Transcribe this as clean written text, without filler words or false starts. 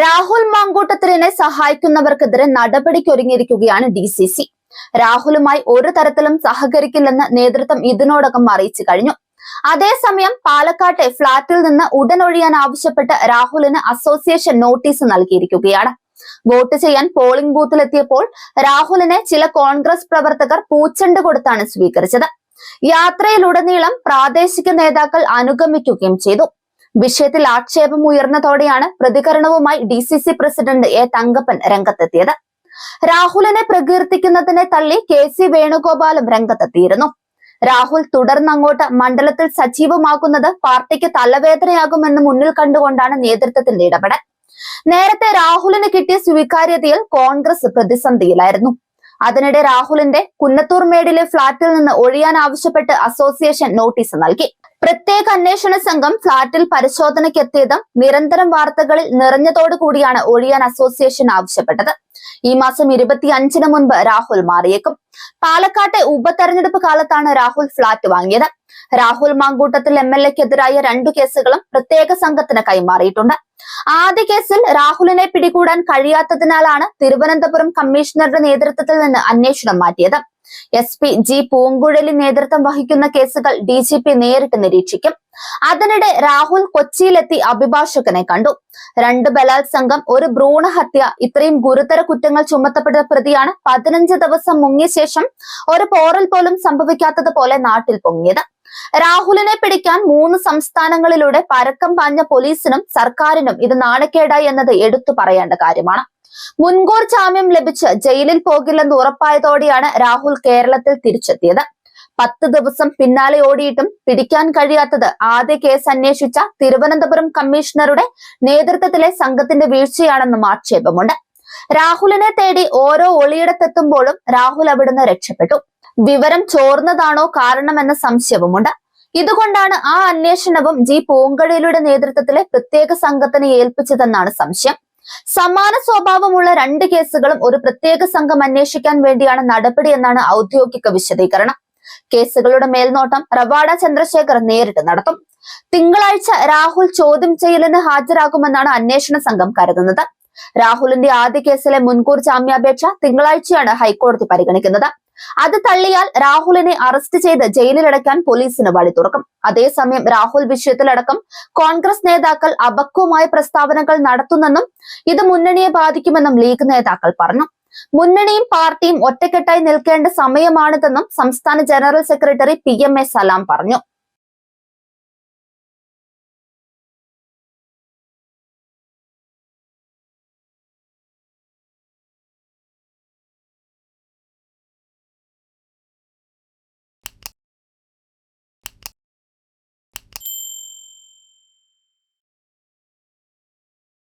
Rahul മാങ്കൂട്ടത്തിലിനെ സഹായിക്കുന്നവർക്കെതിരെ നടപടിക്കൊരുങ്ങിയിരിക്കുകയാണ് DCC. രാഹുലുമായി ഒരു തരത്തിലും സഹകരിക്കില്ലെന്ന് നേതൃത്വം ഇതിനോടകം അറിയിച്ചു കഴിഞ്ഞു. അതേസമയം പാലക്കാട്ടെ ഫ്ളാറ്റിൽ നിന്ന് ഉടൻ ഒഴിയാൻ ആവശ്യപ്പെട്ട് രാഹുലിന് അസോസിയേഷൻ നോട്ടീസ് നൽകിയിരിക്കുകയാണ്. വോട്ട് ചെയ്യാൻ പോളിംഗ് ബൂത്തിലെത്തിയപ്പോൾ രാഹുലിനെ ചില കോൺഗ്രസ് പ്രവർത്തകർ പൂച്ചെണ്ട് കൊടുത്താണ് സ്വീകരിച്ചത്. യാത്രയിലുടനീളം പ്രാദേശിക നേതാക്കൾ അനുഗമിക്കുകയും ചെയ്തു. വിഷയത്തിൽ ആക്ഷേപം ഉയർന്നതോടെയാണ് പ്രതികരണവുമായി DCC പ്രസിഡന്റ് A. തങ്കപ്പൻ രംഗത്തെത്തിയത്. രാഹുലിനെ പ്രകീർത്തിക്കുന്നതിനെ തള്ളി KC വേണുഗോപാലും രംഗത്തെത്തിയിരുന്നു. രാഹുൽ തുടർന്നങ്ങോട്ട് മണ്ഡലത്തിൽ സജീവമാകുന്നത് പാർട്ടിക്ക് തലവേദനയാകുമെന്ന് മുന്നിൽ കണ്ടുകൊണ്ടാണ് നേതൃത്വത്തിന്റെ ഇടപെടൽ. നേരത്തെ രാഹുലിന് കിട്ടിയ സ്വീകാര്യതയിൽ കോൺഗ്രസ് പ്രതിസന്ധിയിലായിരുന്നു. അതിനിടെ രാഹുലിന്റെ കുന്നത്തൂർമേടിലെ ഫ്ളാറ്റിൽ നിന്ന് ഒഴിയാൻ ആവശ്യപ്പെട്ട് അസോസിയേഷൻ നോട്ടീസ് നൽകി. പ്രത്യേക അന്വേഷണ സംഘം ഫ്ളാറ്റിൽ പരിശോധനയ്ക്കെത്തിയതും നിരന്തരം വാർത്തകളിൽ നിറഞ്ഞതോടുകൂടിയാണ് ഒഴിയാൻ അസോസിയേഷൻ ആവശ്യപ്പെട്ടത്. ഈ മാസം 25-ന് മുൻപ് രാഹുൽ മാറിയേക്കും. പാലക്കാട്ടെ ഉപതെരഞ്ഞെടുപ്പ് കാലത്താണ് രാഹുൽ ഫ്ളാറ്റ് വാങ്ങിയത്. രാഹുൽ മാങ്കൂട്ടത്തിൽ MLA-ക്കെതിരായ 2 കേസുകളും പ്രത്യേക സംഘത്തിന് കൈമാറിയിട്ടുണ്ട്. ആദ്യ കേസിൽ രാഹുലിനെ പിടികൂടാൻ കഴിയാത്തതിനാലാണ് തിരുവനന്തപുരം കമ്മീഷണറുടെ നേതൃത്വത്തിൽ നിന്ന് അന്വേഷണം മാറ്റിയത്. SP G. പൂങ്കുഴലി നേതൃത്വം വഹിക്കുന്ന കേസുകൾ DGP നേരിട്ട് നിരീക്ഷിക്കും. അതിനിടെ രാഹുൽ കൊച്ചിയിലെത്തി അഭിഭാഷകനെ കണ്ടു. 2 ബലാത്സംഗം, 1 ഭ്രൂണഹത്യ, ഇത്രയും ഗുരുതര കുറ്റങ്ങൾ ചുമത്തപ്പെട്ട പ്രതിയാണ് 15 ദിവസം മുങ്ങിയ ശേഷം ഒരു പോറൽ പോലും സംഭവിക്കാത്തതുപോലെ നാട്ടിൽ പൊങ്ങിയത്. രാഹുലിനെ പിടിക്കാൻ 3 സംസ്ഥാനങ്ങളിലൂടെ പരക്കം പാഞ്ഞ പോലീസിനും സർക്കാരിനും ഇത് നാണക്കേടായി എന്നത് എടുത്തു പറയേണ്ട കാര്യമാണ്. മുൻകൂർ ജാമ്യം ലഭിച്ച് ജയിലിൽ പോകില്ലെന്ന് ഉറപ്പായതോടെയാണ് രാഹുൽ കേരളത്തിൽ തിരിച്ചെത്തിയത്. 10 ദിവസം പിന്നാലെ ഓടിയിട്ടും പിടിക്കാൻ കഴിയാത്തത് ആദ്യ കേസ് അന്വേഷിച്ച തിരുവനന്തപുരം കമ്മീഷണറുടെ നേതൃത്വത്തിലെ സംഘത്തിന്റെ വീഴ്ചയാണെന്നും ആക്ഷേപമുണ്ട്. രാഹുലിനെ തേടി ഓരോ ഒളിയിടത്തെത്തുമ്പോഴും രാഹുൽ അവിടുന്ന് രക്ഷപ്പെട്ടു. വിവരം ചോർന്നതാണോ കാരണമെന്ന സംശയവുമുണ്ട്. ഇതുകൊണ്ടാണ് ആ അന്വേഷണവും G. പൂങ്കുഴലിയുടെ നേതൃത്വത്തിലെ പ്രത്യേക സംഘത്തിന് ഏൽപ്പിച്ചതെന്നാണ് സംശയം. സമാന സ്വഭാവമുള്ള 2 കേസുകളും ഒരു പ്രത്യേക സംഘം അന്വേഷിക്കാൻ വേണ്ടിയാണ് നടപടി എന്നാണ് ഔദ്യോഗിക വിശദീകരണം. കേസുകളുടെ മേൽനോട്ടം റവാഡ ചന്ദ്രശേഖർ നേരിട്ട് നടത്തും. തിങ്കളാഴ്ച രാഹുൽ ചോദ്യം ചെയ്യലിന് ഹാജരാകുമെന്നാണ് അന്വേഷണ സംഘം കരുതുന്നത്. രാഹുലിന്റെ ആദ്യ കേസിലെ മുൻകൂർ ജാമ്യാപേക്ഷ തിങ്കളാഴ്ചയാണ് ഹൈക്കോടതി പരിഗണിക്കുന്നത്. അത് തള്ളിയാൽ രാഹുലിനെ അറസ്റ്റ് ചെയ്ത് ജയിലിലടയ്ക്കാൻ പോലീസിന് വഴി തുറക്കും. അതേസമയം രാഹുൽ വിഷയത്തിലടക്കം കോൺഗ്രസ് നേതാക്കൾ അപക്വമായ പ്രസ്താവനകൾ നടത്തുന്നെന്നും ഇത് മുന്നണിയെ ബാധിക്കുമെന്നും ലീഗ് നേതാക്കൾ പറഞ്ഞു. മുന്നണിയും പാർട്ടിയും ഒറ്റക്കെട്ടായി നിൽക്കേണ്ട സമയമാണിതെന്നും സംസ്ഥാന ജനറൽ സെക്രട്ടറി PMA സലാം പറഞ്ഞു.